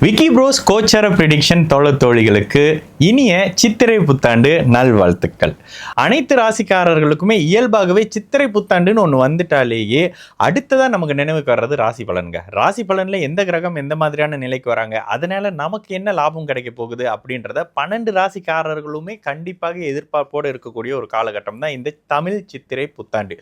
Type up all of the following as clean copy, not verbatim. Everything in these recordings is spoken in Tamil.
விக்கி ப்ரோஸ் கோச்சார ப்ரெடிக்ஷன் தோழிகளுக்கு இனிய சித்திரை புத்தாண்டு நல்வாழ்த்துக்கள். அனைத்து ராசிக்காரர்களுக்குமே இயல்பாகவே சித்திரை புத்தாண்டுன்னு ஒன்று வந்துட்டாலேயே அடுத்ததான் நமக்கு நினைவுக்கு வர்றது ராசி பலன்க. ராசி பலன்ல எந்த கிரகம் எந்த மாதிரியான நிலைக்கு வராங்க, அதனால நமக்கு என்ன லாபம் கிடைக்க போகுது அப்படின்றத 12 ராசிக்காரர்களுமே கண்டிப்பாக எதிர்பார்ப்போடு இருக்கக்கூடிய ஒரு காலகட்டம் தான் இந்த தமிழ் சித்திரை புத்தாண்டு.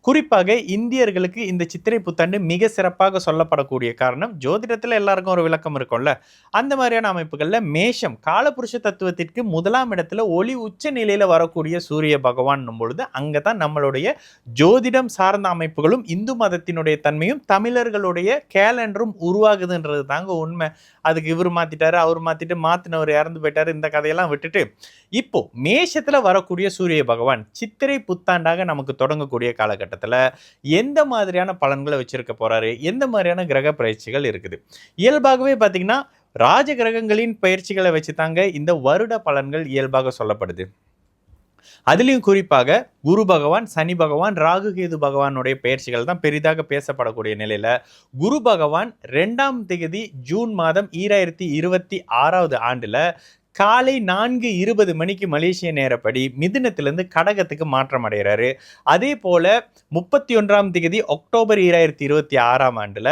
குறிப்பாக இந்தியர்களுக்கு இந்த சித்திரை புத்தாண்டு மிக சிறப்பாக சொல்லப்படக்கூடிய காரணம், ஜோதிடத்தில் எல்லாருக்கும் ஒரு விளக்கம் இருக்கும்ல, அந்த மாதிரியான அமைப்புகள்ல மேஷம் காலபுருஷ தத்துவத்திற்கு முதலாம் இடத்துல ஒளி உச்ச நிலையில வரக்கூடிய சூரிய பகவான் பொழுது அங்கதான் நம்மளுடைய ஜோதிடம் சார்ந்த அமைப்புகளும் இந்து மதத்தினுடைய தன்மையும் தமிழர்களுடைய கேலண்டரும் உருவாகுதுன்றது தாங்க உண்மை. அதுக்கு இவர் மாத்திட்டாரு, அவர் மாத்திட்டு மாத்தினவர் இறந்து போயிட்டாரு, இந்த கதையெல்லாம் விட்டுட்டு இப்போ மேஷத்துல வரக்கூடிய சூரிய பகவான் சித்திரை புத்தாண்டாக நமக்கு தொடங்கக்கூடிய காலகட்டம் எந்த மாதிரியான பலன்களை வச்சிருக்க போறாரு, எந்த மாதிரியான கிரக பயிற்சிகள் இருக்குது. இயல்பாகவே பாத்தீங்கன்னா ராஜ கிரகங்களின் பயிற்சிகளை வச்சு தாங்க இந்த வருட பலன்கள் இயல்பாக சொல்லப்படுது. அதுலயும் குறிப்பாக குரு பகவான், சனி பகவான், ராகு கேது பகவானுடைய பயிற்சிகள் தான் பெரிதாக பேசப்படக்கூடிய நிலையில குரு பகவான் 2ஆம் தேதி ஜூன் மாதம் 2026 ஆண்டுல காலை 4:20 மணிக்கு மலேசிய நேரப்படி மிதுனத்திலிருந்து கடகத்துக்கு மாற்றம் அடைகிறாரு. அதே போல 31ஆம் தேதி அக்டோபர் 2026 ஆண்டுல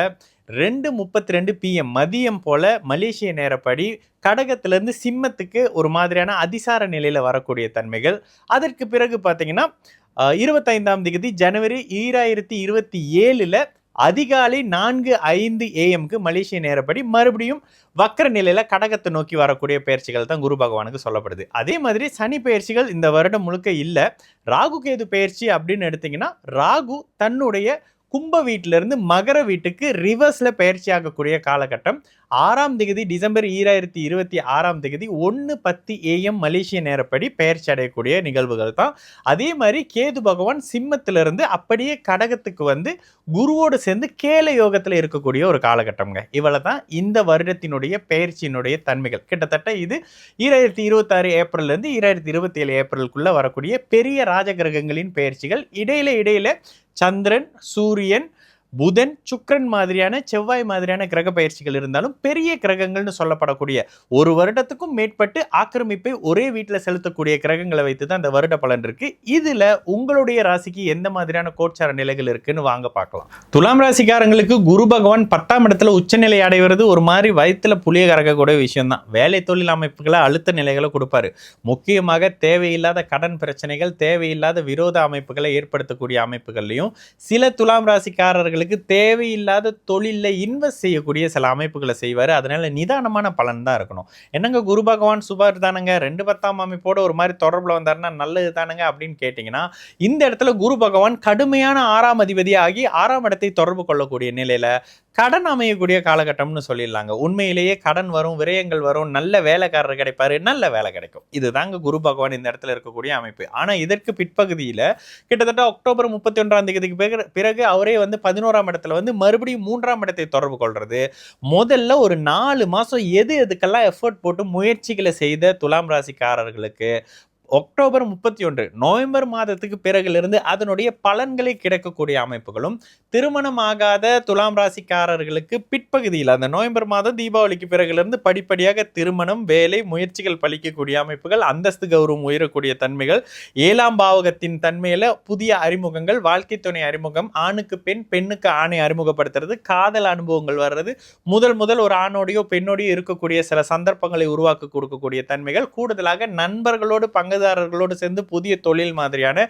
2:32 PM மதியம் போல மலேசிய நேரப்படி கடகத்திலிருந்து சிம்மத்துக்கு ஒரு மாதிரியான அதிசார நிலையில வரக்கூடிய தன்மைகள். அதற்கு பிறகு பார்த்தீங்கன்னா 25ஆம் தேதி ஜனவரி 2027 அதிகாலை 4:05 AM மலேசிய நேரப்படி மறுபடியும் வக்கர நிலையில கடகத்தை நோக்கி வரக்கூடிய பயிற்சிகள் தான் குரு பகவானுக்கு சொல்லப்படுது. அதே மாதிரி சனி பயிற்சிகள் இந்த வருடம் முழுக்க இல்லை. ராகு கேது பயிற்சி அப்படின்னு எடுத்தீங்கன்னா ராகு தன்னுடைய கும்ப வீட்டிலிருந்து மகர வீட்டுக்கு ரிவர்ஸ்ல பயிற்சி ஆகக்கூடிய காலகட்டம் 6ஆம் தேதி டிசம்பர் 2026 தேதி 1:10 AM மலேசிய நேரப்படி பயிற்சி அடையக்கூடிய நிகழ்வுகள் தான். அதே மாதிரி கேது பகவான் சிம்மத்திலிருந்து அப்படியே கடகத்துக்கு வந்து குருவோடு சேர்ந்து கேல யோகத்தில் இருக்கக்கூடிய ஒரு காலகட்டம்ங்க. இவ்வளவு தான் இந்த வருடத்தினுடைய பயிற்சியினுடைய தன்மைகள். கிட்டத்தட்ட இது 2026 ஏப்ரல்ல இருந்து 2027 ஏப்ரலுக்குள்ள வரக்கூடிய பெரிய ராஜகிரகங்களின் பயிற்சிகள். இடையில சந்திரன், சூரியன், புதன், சுக்கிரன் மாதிரியான, செவ்வாய் மாதிரியான கிரக பயிற்சிகள் இருந்தாலும் பெரிய கிரகங்கள்னு சொல்லப்படக்கூடிய ஒரு வருடத்துக்கும் மேற்பட்டு ஆக்கிரமிப்பை ஒரே வீட்டில் செலுத்தக்கூடிய கிரகங்களை வைத்து தான் இந்த வருட பலன் இருக்கு. இதுல உங்களுடைய ராசிக்கு எந்த மாதிரியான கோட்சார நிலைகள் இருக்குன்னு வாங்க பார்க்கலாம். துலாம் ராசிக்காரங்களுக்கு குரு பகவான் 10ஆம் இடத்துல உச்சநிலை அடைவது ஒரு மாதிரி வயிற்றுல புளிய கறக்கக்கூடிய விஷயம் தான். வேலை தொழில் அமைப்புகளை அழுத்த நிலைகளை கொடுப்பாரு. முக்கியமாக தேவையில்லாத கடன் பிரச்சனைகள், தேவையில்லாத விரோத அமைப்புகளை ஏற்படுத்தக்கூடிய அமைப்புகள்லையும் சில துலாம் ராசிக்காரர்கள் தேவையில்லாத தொழில இன்வெஸ்ட் செய்யக்கூடிய சில அமைப்புகளை செய்வாரு. அதனால நிதானமான பலன் தான் இருக்கணும். என்னங்க குரு பகவான் சுபர் தானுங்க, 2/10 அமைப்போட ஒரு மாதிரி தொடர்புல வந்தாருன்னா நல்லது தானுங்க அப்படின்னு கேட்டீங்கன்னா, இந்த இடத்துல குரு பகவான் கடுமையான 6ஆம் அதிபதி ஆகி 6ஆம் இடத்தை தொடர்பு கொள்ளக்கூடிய நிலையில கடன் அமையக்கூடிய காலகட்டம்னு சொல்லிடலாங்க. உண்மையிலேயே கடன் வரும், விரயங்கள் வரும், நல்ல வேலைக்காரர் கிடைப்பாரு, நல்ல வேலை கிடைக்கும். இதுதாங்க குரு பகவான் இந்த இடத்துல இருக்கக்கூடிய அமைப்பு. ஆனா இதற்கு பிற்பகுதியில கிட்டத்தட்ட அக்டோபர் 31ஆம் தேதிக்கு பிறகு அவரே வந்து 11ஆம் இடத்துல வந்து மறுபடியும் 3ஆம் இடத்தை தொடர்பு கொள்றது. முதல்ல ஒரு 4 மாசம் எதுக்கெல்லாம் எஃபர்ட் போட்டு முயற்சிகளை செய்த துலாம் ராசிக்காரர்களுக்கு அக்டோபர் 31 நவம்பர் மாதத்துக்கு பிறகிலிருந்து அதனுடைய பலன்களை கிடைக்கக்கூடிய அமைப்புகளும், திருமணம் ஆகாத துலாம் ராசிக்காரர்களுக்கு பிற்பகுதியில் அந்த நவம்பர் மாதம் தீபாவளிக்கு பிறகிலிருந்து படிப்படியாக திருமணம், வேலை, முயற்சிகள் பலிக்கக்கூடிய அமைப்புகள், அந்தஸ்து கௌரவம் உயரக்கூடிய தன்மைகள், 7ஆம் பாவகத்தின் தன்மையில புதிய அறிமுகங்கள், வாழ்க்கை துணை அறிமுகம், ஆணுக்கு பெண், பெண்ணுக்கு ஆணை அறிமுகப்படுத்துறது, காதல் அனுபவங்கள் வர்றது, முதல் ஒரு ஆணோடையோ பெண்ணோடையோ இருக்கக்கூடிய சில சந்தர்ப்பங்களை உருவாக்க கொடுக்கக்கூடிய தன்மைகள், கூடுதலாக நண்பர்களோடு பங்குதாரர்களோடு சேர்ந்து புதிய தொழில் மாதிரியான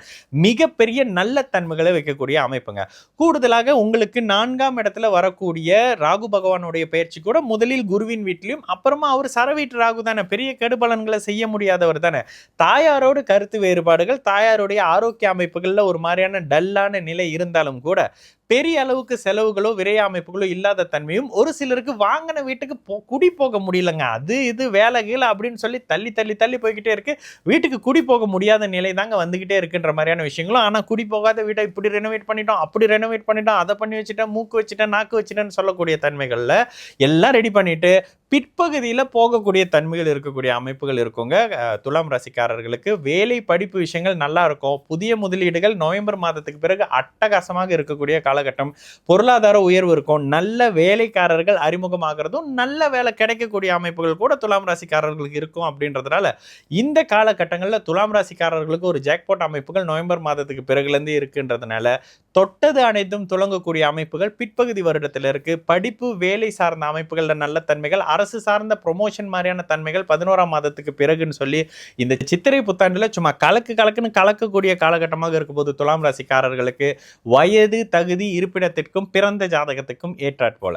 மிகப்பெரிய நல்ல தன்மைகளை வைக்கக்கூடிய அமைப்புங்க. கூடுதலாக உங்களுக்கு 4ஆம் இடத்துல வரக்கூடிய ராகு பகவானுடைய பயிற்சி கூட முதலில் குருவின் வீட்டிலும், அப்புறமா அவர் சரவீட்டு ராகு தானே, பெரிய கெடுபலன்களை செய்ய முடியாதவர் தானே. தாயாரோடு கருத்து வேறுபாடுகள், தாயாருடைய ஆரோக்கிய அமைப்புகள்ல ஒரு மாதிரியான டல்லான நிலை இருந்தாலும் கூட பெரிய அளவுக்கு செலவுகளோ விரைய அமைப்புகளோ இல்லாத தன்மையும், ஒரு சிலருக்கு வாங்கின வீட்டுக்கு குடி போக முடியலங்க, அது இது வேலை கீழே அப்படின்னு சொல்லி தள்ளி போய்கிட்டே இருக்கு. வீட்டுக்கு குடி போக முடியாத நிலை தாங்க வந்துகிட்டே இருக்குன்ற மாதிரியான விஷயங்களும். ஆனால் குடி போகாத வீட்டை இப்படி ரெனோவேட் பண்ணிட்டோம், அப்படி ரெனோவேட் பண்ணிட்டோம், அதை பண்ணி வச்சுட்டேன், மூக்கு வச்சுட்டேன், நாக்கு வச்சுட்டேன்னு சொல்லக்கூடிய தன்மைகளில் எல்லாம் ரெடி பண்ணிட்டு பிற்பகுதியில் போகக்கூடிய தன்மைகள் இருக்கக்கூடிய அமைப்புகள் இருக்குங்க. துலாம் ராசிக்காரர்களுக்கு வேலை படிப்பு விஷயங்கள் நல்லா இருக்கும். புதிய முதலீடுகள் நவம்பர் மாதத்துக்கு பிறகு அட்டகாசமாக இருக்கக்கூடிய காலகட்டம். பொருளாதார உயர்வு இருக்கும். நல்ல வேலைக்காரர்கள் அறிமுகமாகிறதும் நல்ல வேலை கிடைக்கக்கூடிய அமைப்புகள் கூட துலாம் ராசிக்காரர்களுக்கு இருக்கும். அப்படின்றதுனால இந்த காலகட்டங்களில் துலாம் ராசிக்காரர்களுக்கு ஒரு ஜாக்பாட் அமைப்புகள் நவம்பர் மாதத்துக்கு பிறகுலேருந்து இருக்குன்றதுனால தொட்டது அனைத்தும் துலங்கக்கூடிய அமைப்புகள் பிற்பகுதி வருடத்தில் இருக்கு. படிப்பு வேலை சார்ந்த அமைப்புகள்ல நல்ல தன்மைகள், அரசு சார்ந்த ப்ரொமோஷன் மாதிரியான தன்மைகள் 11ஆம் மாதத்துக்கு பிறகுன்னு சொல்லி இந்த சித்திரை புத்தாண்டுல சும்மா கலக்குன்னு கலக்கக்கூடிய காலகட்டமாக இருக்கும்போது துலாம் ராசிக்காரர்களுக்கு வயது, தகுதி, இருப்பிடத்திற்கும் பிறந்த ஜாதகத்துக்கும் ஏற்றாற் போல